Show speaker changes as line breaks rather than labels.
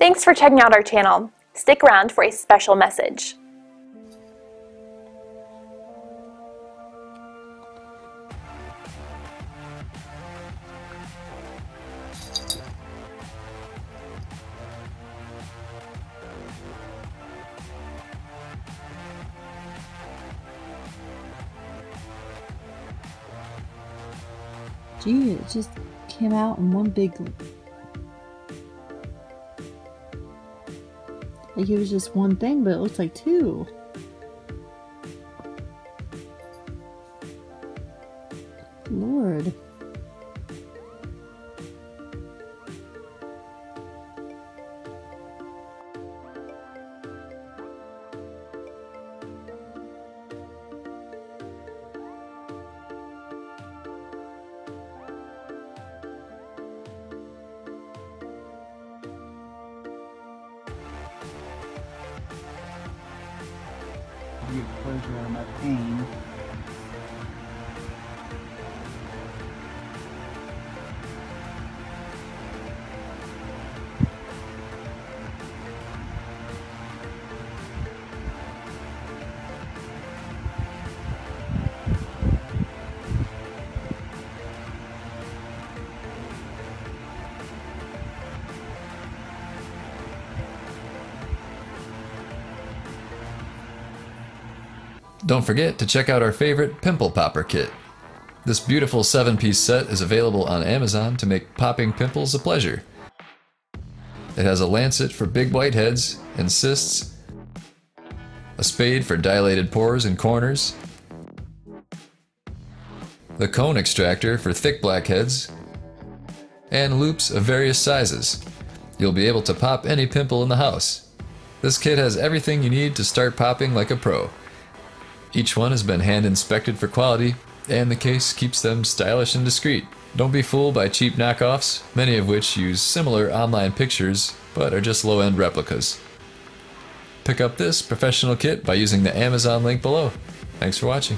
Thanks for checking out our channel. Stick around for a special message.
Gee, it just came out in one big... Like it was just one thing, but it looks like two. Lord.
Get closure out of my pain.
Don't forget to check out our favorite Pimple Popper Kit. This beautiful 7-piece set is available on Amazon to make popping pimples a pleasure. It has a lancet for big whiteheads and cysts, a spade for dilated pores and corners, the cone extractor for thick blackheads, and loops of various sizes. You'll be able to pop any pimple in the house. This kit has everything you need to start popping like a pro. Each one has been hand inspected for quality, and the case keeps them stylish and discreet. Don't be fooled by cheap knockoffs, many of which use similar online pictures, but are just low-end replicas. Pick up this professional kit by using the Amazon link below. Thanks for watching.